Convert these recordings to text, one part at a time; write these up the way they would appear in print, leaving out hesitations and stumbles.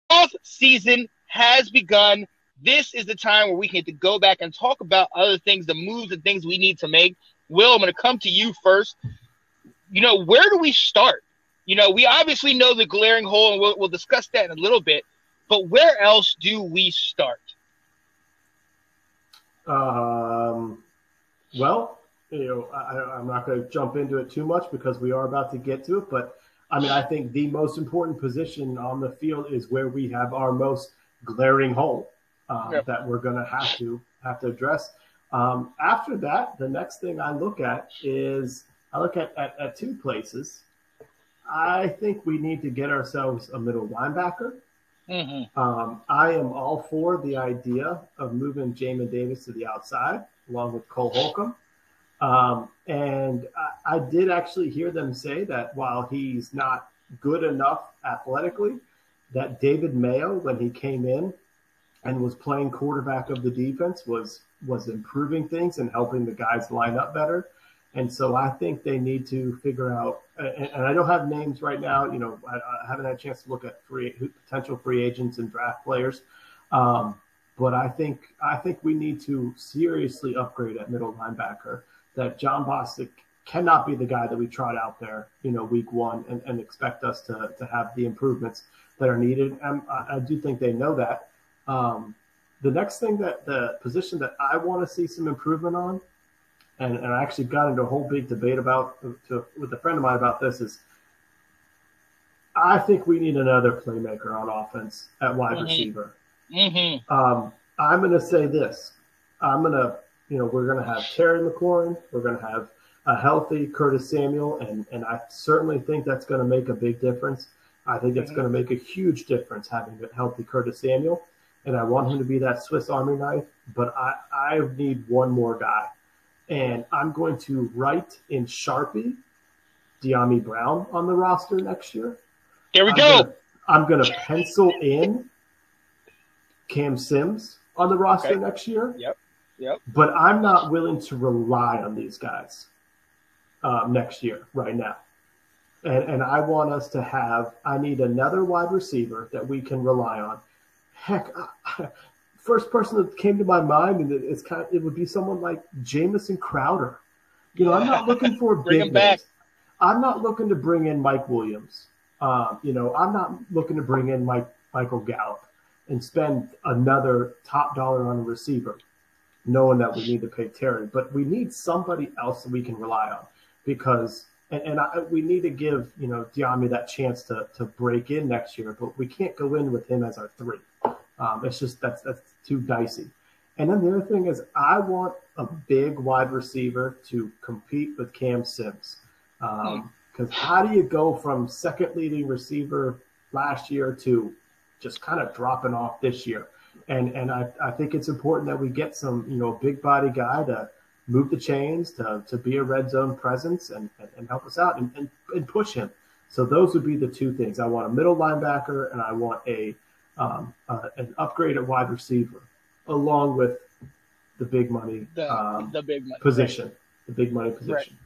Off season has begun. This is the time where we can get to go back and talk about other things, the moves and things we need to make. Will, I'm going to come to you first. Where do we start? We obviously know the glaring hole, and we'll discuss that in a little bit. But where else do we start? Well, I'm not going to jump into it too much because we are about to get to it. But I think the most important position on the field is where we have our most glaring hole that we're going to have to address. After that, the next thing I look at is at two places. I think we need to get ourselves a middle linebacker. Mm-hmm. I am all for the idea of moving Jamin Davis to the outside along with Cole Holcomb. And I did actually hear them say that while he's not good enough athletically, that David Mayo, when he came in and was playing quarterback of the defense, was improving things and helping the guys line up better. And so I think they need to figure out, and I don't have names right now. I haven't had a chance to look at potential free agents and draft players. But I think we need to seriously upgrade at middle linebacker. That John Bostic cannot be the guy that we trot out there, week one and expect us to have the improvements that are needed. And I do think they know that. The next thing the position that I want to see some improvement on, and I actually got into a whole big debate with a friend of mine about this, is I think we need another playmaker on offense at wide receiver. Mm-hmm. I'm going to say this. We're going to have Terry McLaurin. We're going to have a healthy Curtis Samuel, and I certainly think that's going to make a big difference. I think it's going to make a huge difference having a healthy Curtis Samuel, and I want him to be that Swiss Army knife, but I need one more guy. And I'm going to write in Sharpie De'Ami Brown on the roster next year. There we go. I'm going to pencil in Cam Sims on the roster next year. Yep. But I'm not willing to rely on these guys next year right now. And I want us to I need another wide receiver that we can rely on. Heck, first person that came to my mind, and it would be someone like Jamison Crowder. I'm not looking for big names. I'm not looking to bring in Mike Williams. I'm not looking to bring in Michael Gallup and spend another top dollar on a receiver, knowing that we need to pay Terry. But we need somebody else that we can rely on because we need to give De'Ami that chance to break in next year. But we can't go in with him as our three. It's just that's too dicey. And then the other thing is I want a big wide receiver to compete with Cam Sims. Because how do you go from second leading receiver last year to just kind of dropping off this year? And I think it's important that we get some, big body guy to move the chains, to be a red zone presence and help us out and push him. So those would be the two things. I want a middle linebacker and I want an upgraded wide receiver along with the big money, the big money position, right. The big money position.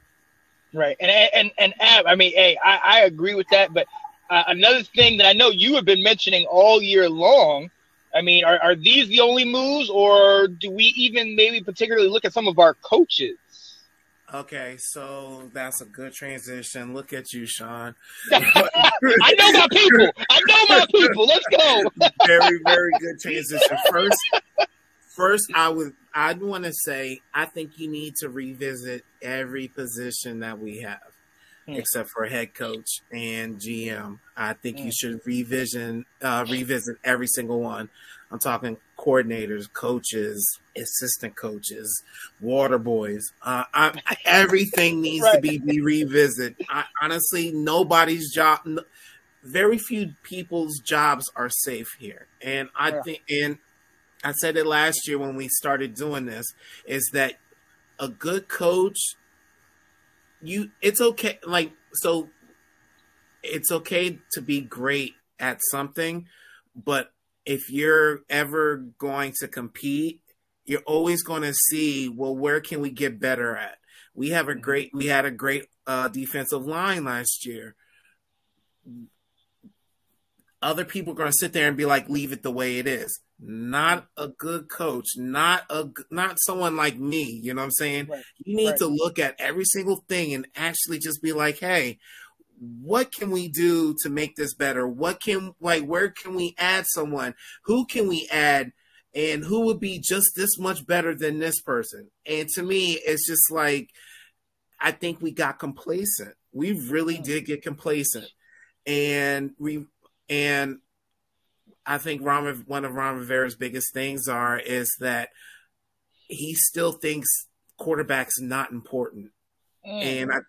Right. And Ab, I agree with that. But another thing that I know you have been mentioning all year long, are these the only moves, or do we even maybe particularly look at some of our coaches? Okay, so that's a good transition. Look at you, Sean. I know my people. Let's go. Very, very good transition. First, I'd want to say I think you need to revisit every position that we have, except for head coach and GM. I think you should revisit every single one. I'm talking coordinators, coaches, assistant coaches, water boys. Everything needs to be revisited. Honestly, nobody's job, very few people's jobs are safe here. And I think, and I said it last year when we started doing this, is that a good coach, it's okay. It's okay to be great at something, but if you're ever going to compete, you're always going to see, well, where can we get better at? We had a great defensive line last year. other people are going to sit there and be like, leave it the way it is. Not a good coach, not someone like me. You know what I'm saying? Right. You need to look at every single thing and actually just be like, hey, what can we do to make this better? Where can we add someone? Who can we add? And who would be just this much better than this person? And to me, it's just like, I think we got complacent. We really did get complacent. And I think one of Ron Rivera's biggest things is that he still thinks quarterback's not important. And I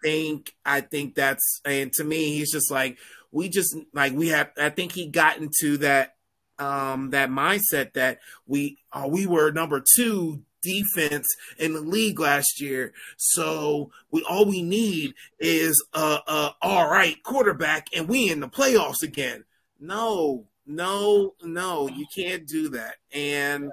think that's, and to me, he's just like, I think he got into that mindset that we were number 2 defense in the league last year. So all we need is all right quarterback and we in the playoffs again. No, you can't do that. And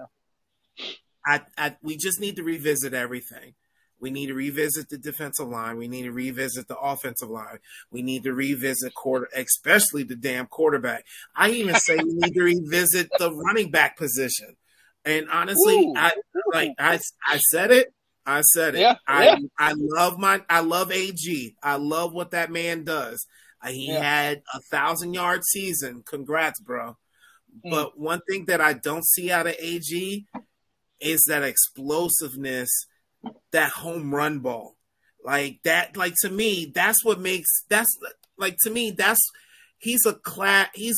we just need to revisit everything. We need to revisit the defensive line. We need to revisit the offensive line. We need to revisit especially the damn quarterback. I even say we need to revisit the running back position. And honestly, I said it. I said it. Yeah, I love AG. I love what that man does. He had 1,000-yard season. Congrats, bro. But one thing that I don't see out of AG is that explosiveness, that home run ball. Like that, like to me, that's what makes he's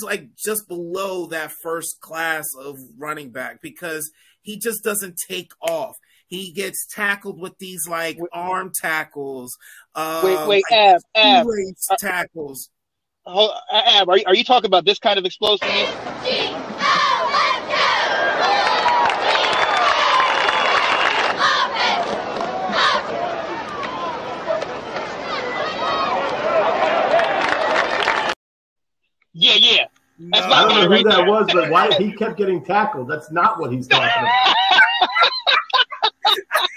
like just below that first class of running back because he just doesn't take off. He gets tackled with these like arm tackles. Wait, like Ab, tackles. Ab, are you talking about this kind of explosiveness? Yeah. That's I don't know who that was, but why he kept getting tackled. That's not what he's talking about.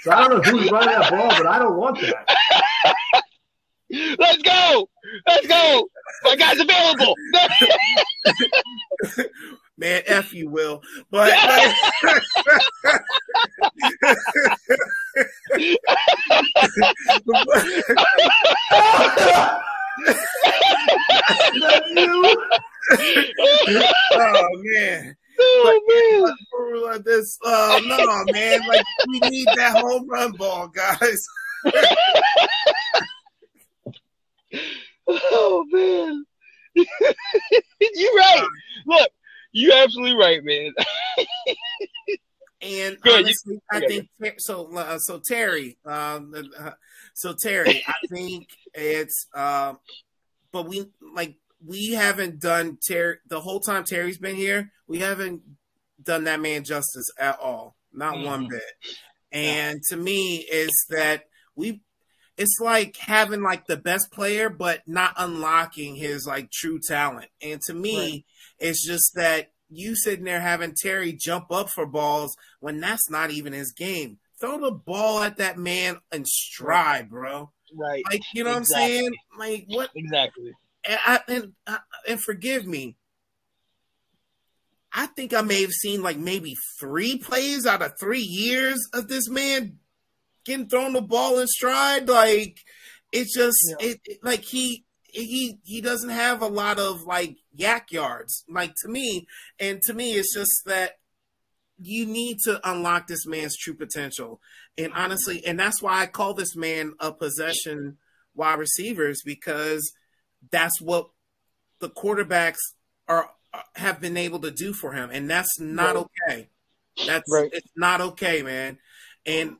So I don't know who's running that ball, but I don't want that. Let's go. My guy's available. Man, F you, Will. But oh man. This no man, like we need that home run ball, guys. Oh man. You're right. Look, you're absolutely right, man. And honestly, I think so. Terry, I think it's but we haven't done Terry the whole time Terry's been here. We haven't done that man justice at all, not one bit. And to me, is that it's like having like the best player, but not unlocking his like true talent. And to me, it's just that you sitting there having Terry jump up for balls when that's not even his game. Throw the ball at that man in stride, bro. Right. Like, you know what I'm saying? Like, what? Exactly. And forgive me. I think I may have seen like maybe 3 plays out of 3 years of this man getting thrown the ball in stride. Like, it's just like he doesn't have a lot of like yak yards. Like to me, it's just that you need to unlock this man's true potential. And honestly, and that's why I call this man a possession wide receivers, because that's what the quarterbacks have been able to do for him, and that's not okay. It's not okay, man. And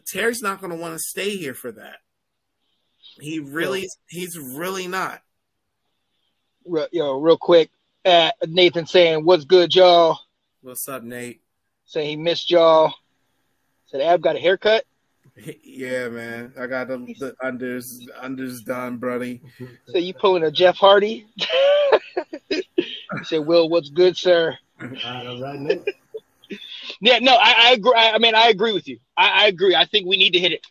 Terry's not going to want to stay here for that. He's really not. Real quick, Nathan saying, "What's good, y'all?" What's up, Nate? Saying he missed y'all. Said Ab got a haircut. Yeah, man. I got the unders done, buddy. So you pulling a Jeff Hardy? He said, "Will, what's good, sir?" Yeah, no, I agree. I mean, I agree with you. I agree. I think we need to hit it.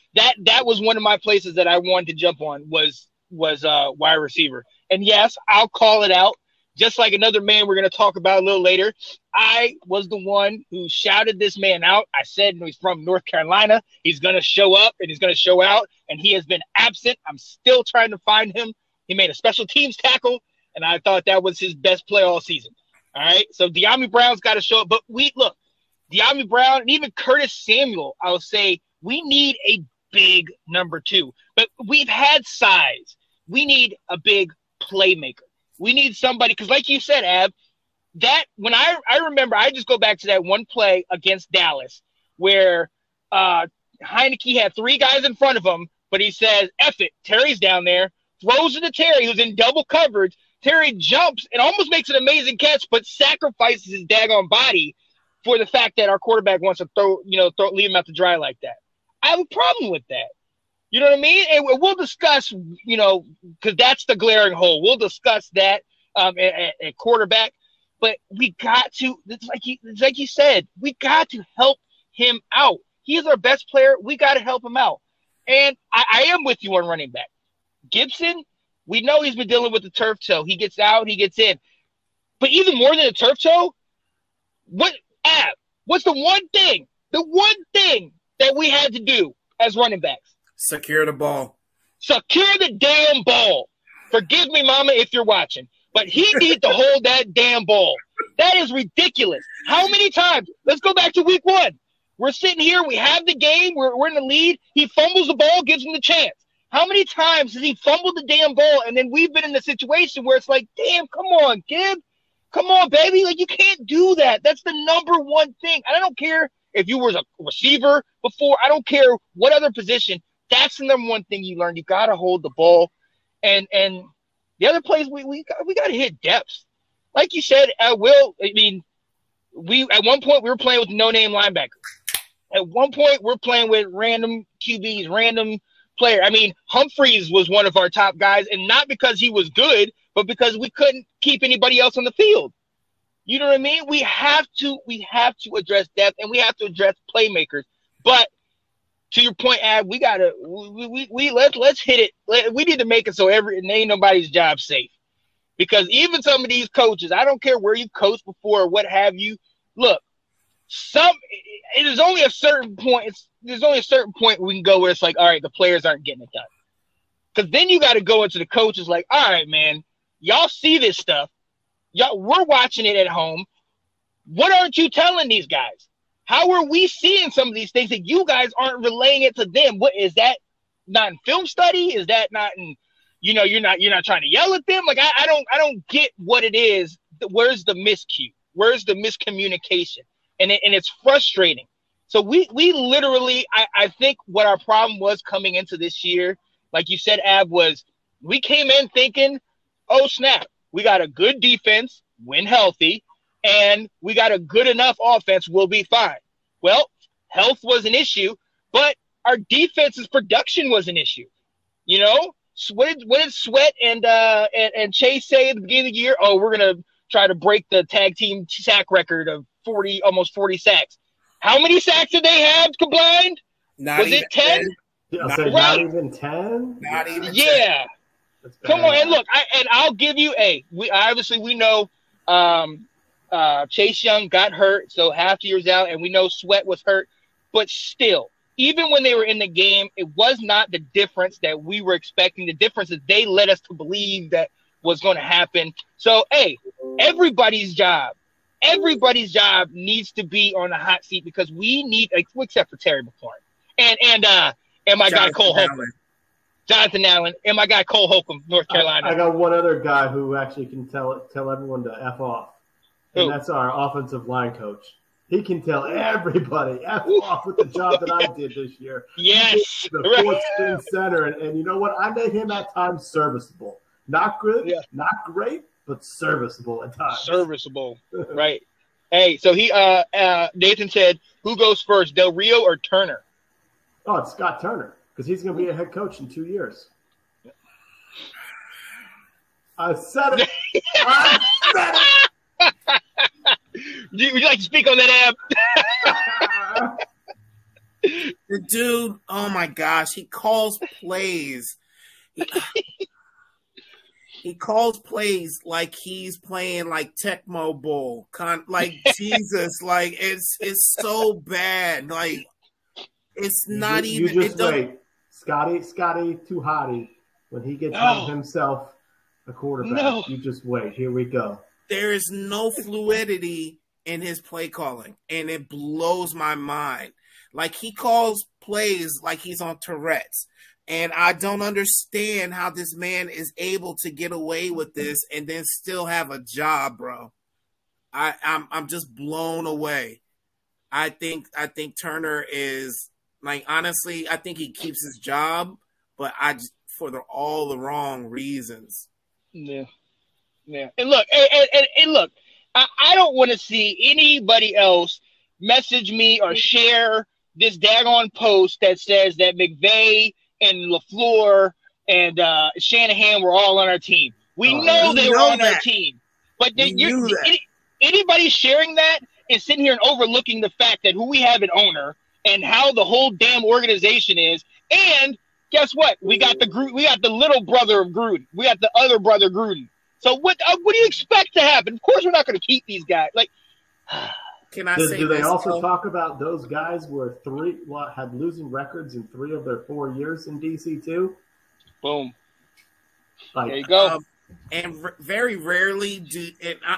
That was one of my places that I wanted to jump on was wide receiver. And yes, I'll call it out just like another man we're going to talk about a little later. I was the one who shouted this man out. I said he's from North Carolina. He's going to show up and he's going to show out, and he has been absent. I'm still trying to find him. He made a special teams tackle, and I thought that was his best play all season. All right, so De'Ami Brown's got to show up. But look, De'Ami Brown and even Curtis Samuel, I'll say we need a big number 2. But we've had size. We need a big playmaker. We need somebody, because like you said, Ab, that when I remember, I just go back to that one play against Dallas where Heineke had 3 guys in front of him, but he says, F it, Terry's down there, throws it to Terry, who's in double coverage. Terry jumps and almost makes an amazing catch, but sacrifices his daggone body for the fact that our quarterback wants to leave him out to dry like that. I have a problem with that. You know what I mean? And we'll discuss, because that's the glaring hole. We'll discuss that at quarterback. But we got to, it's like you said, we got to help him out. He's our best player. We got to help him out. And I am with you on running back. Gibson, we know he's been dealing with the turf toe. He gets out, he gets in. But even more than a turf toe, what's the one thing that we had to do as running backs? Secure the ball. Secure the damn ball. Forgive me, Mama, if you're watching. But he needs to hold that damn ball. That is ridiculous. How many times? Let's go back to week 1. We're sitting here. We have the game. We're in the lead. He fumbles the ball, gives him the chance. How many times has he fumbled the damn ball, and then we've been in the situation where it's like, damn, come on, Gib. Come on, baby. Like, you can't do that. That's the number one thing. And I don't care if you were a receiver before. I don't care what other position. That's the number one thing you learn. You got to hold the ball. And the other plays, we got to hit depths. Like you said, at one point we were playing with no-name linebacker. At one point we're playing with random QBs, random player. I mean, Humphreys was one of our top guys, and not because he was good, but because we couldn't keep anybody else on the field. You know what I mean? We have to address depth, and we have to address playmakers. But to your point, Ab, we gotta let's hit it. We need to make it so ain't nobody's job safe. Because even some of these coaches, I don't care where you coached before or what have you. Look, there's only a certain point we can go where it's like, all right, the players aren't getting it done. Because then you got to go into the coaches like, all right, man, y'all see this stuff. We're watching it at home. What aren't you telling these guys? How are we seeing some of these things that you guys aren't relaying it to them? What is that not in film study? Is that not in, you're not trying to yell at them? Like, I don't get what it is. Where's the miscue? Where's the miscommunication? And it's frustrating. So we literally, I think what our problem was coming into this year, like you said, Ab, was we came in thinking, oh, snap, we got a good defense when healthy, and we got a good enough offense, we'll be fine. Well, health was an issue, but our defense's production was an issue. What did Sweat and Chase say at the beginning of the year? Oh, we're going to try to break the tag team sack record of almost 40 sacks. How many sacks did they have combined? Was it 10? Not even 10? Not even 10. Yeah. Come on, and look, I'll give you we know Chase Young got hurt, so half the year's out, and we know Sweat was hurt, but still, even when they were in the game, it was not the difference that we were expecting. The difference is they led us to believe that was going to happen. So, hey, everybody's job needs to be on the hot seat because we need, except for Terry McLaurin and my guy Cole Holcomb. Jonathan Allen, and my guy Cole Holcomb, North Carolina. I got one other guy who actually can tell everyone to F off, and that's our offensive line coach. He can tell everybody F off with the job that I did this year. Yes. The fourth string center, and you know what? I made him at times serviceable. Not good, not great, but serviceable at times. Serviceable, right. Hey, so Nathan said, who goes first, Del Rio or Turner? Oh, it's Scott Turner. Because he's going to be a head coach in 2 years. I said it. Would you like to speak on that, Ab? The dude, oh my gosh, he calls plays. He calls plays like he's playing like Tecmo Bowl, like Jesus, like it's so bad. Like it's not even. You just wait, Scotty too hotty. When he gets himself a quarterback, you just wait. Here we go. There is no fluidity in his play calling, and it blows my mind. Like he calls plays like he's on Tourette's. And I don't understand how this man is able to get away with this and then still have a job, bro. I'm just blown away. I think Turner is like, honestly, I think he keeps his job, but for all the wrong reasons. Yeah. And look, I don't want to see anybody else message me or share this daggone post that says that McVay and LaFleur and Shanahan were all on our team. We know they were on our team. But anybody sharing that is sitting here and overlooking the fact that who we have at owner and how the whole damn organization is. And guess what? We got the little brother of Gruden. We got the other brother Gruden. So what do you expect to happen? Of course we're not going to keep these guys. Like, can I say do they also talk about those guys were had losing records in 3 of their 4 years in DC too? Boom. Like, there you go. And very rarely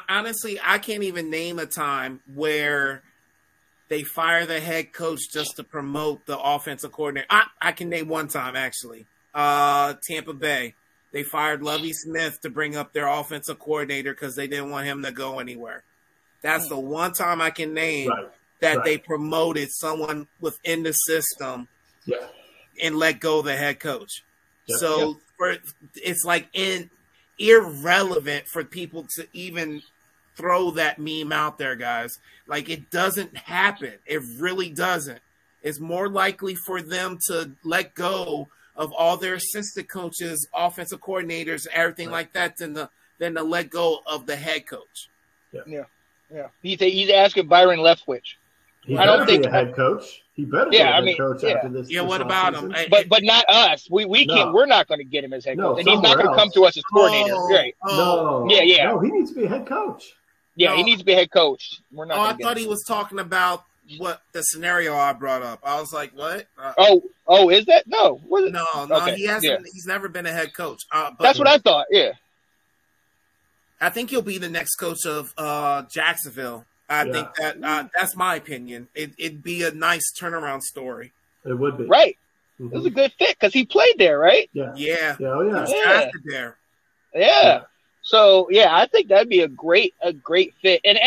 honestly, I can't even name a time where they fire the head coach just to promote the offensive coordinator. I can name one time, actually. Tampa Bay. They fired Lovie Smith to bring up their offensive coordinator because they didn't want him to go anywhere. That's the one time I can name that they promoted someone within the system and let go of the head coach. Yep. So it's like irrelevant for people to even throw that meme out there, guys. Like, it doesn't happen. It really doesn't. It's more likely for them to let go of all their assistant coaches, offensive coordinators, everything like that than to let go of the head coach. Yeah. He's asking Byron Leftwich. I don't think a head coach. He better be a head coach after this. Yeah, what about him? But not us. We can't. We're not going to get him as head coach, and he's not going to come to us as coordinator. Right? No. Yeah. No, he needs to be a head coach. Yeah, he needs to be a head coach. We're not. I thought he was talking about what the scenario I brought up. I was like, what? Is that no? No, okay. He hasn't. Yeah. He's never been a head coach. But that's what I thought. Yeah. I think he'll be the next coach of Jacksonville. I think that's my opinion. It'd be a nice turnaround story. It would be. Right. Mm-hmm. It was a good fit because he played there, right? Yeah. Oh, yeah. He was drafted there. Yeah. So I think that'd be a great fit. And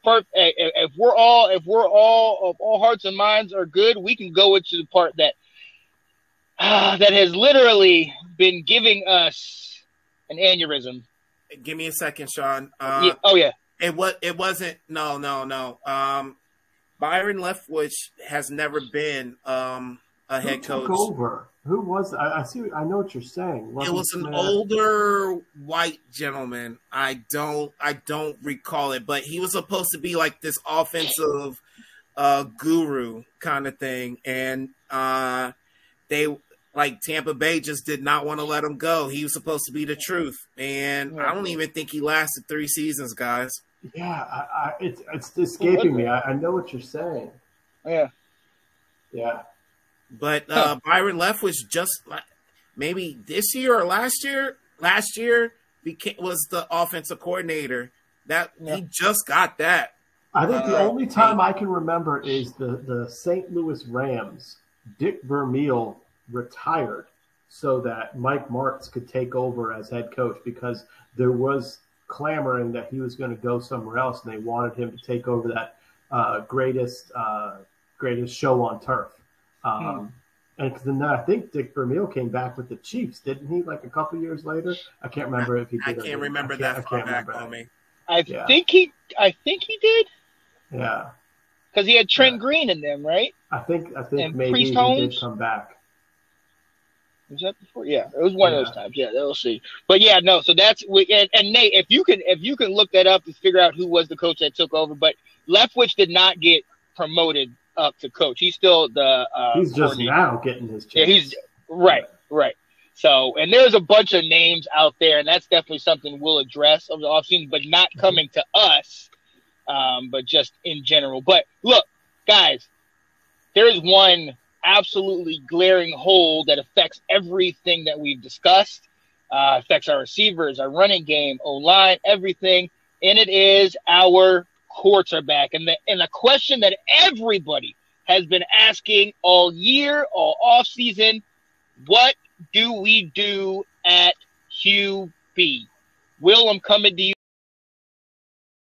if we're all hearts and minds are good, we can go into the part that has literally been giving us an aneurysm. Give me a second, Sean. Yeah. It wasn't. No. Byron Leftwich has never been a head coach. Took over? Who was? I see. I know what you're saying. It was an older white gentleman. I don't recall it, but he was supposed to be like this offensive guru kind of thing, and Tampa Bay just did not want to let him go. He was supposed to be the truth, and I don't even think he lasted 3 seasons, guys. Yeah, it's escaping me. I know what you're saying. Yeah. But Byron Leftwich just maybe this year or last year was the offensive coordinator. He just got that. I think the only time I can remember is the St. Louis Rams. Dick Vermeil retired so that Mike Martz could take over as head coach because there was clamoring that he was going to go somewhere else, and they wanted him to take over that greatest show on turf. And then I think Dick Vermeil came back with the Chiefs, didn't he? Like a couple years later, I can't remember if he did. I can't remember that far back on me. I think he did. Yeah, because he had Trent Green in them, right? I think and maybe Priest he Holmes? did come back. Was that before? Yeah, it was one of those times. Yeah, we'll see. But so that's and Nate, if you can look that up to figure out who was the coach that took over, but Leftwich did not get promoted up to coach. He's still the he's just now getting his chance. Yeah, he's right. So, and there's a bunch of names out there, and that's definitely something we'll address over the offseason, but not coming to us, but just in general. But look, guys, there is one absolutely glaring hole that affects everything that we've discussed, affects our receivers, our running game, O-line, everything, and it is our quarterback. And the question that everybody has been asking all year, all offseason, what do we do at QB? Will, I'm coming to you.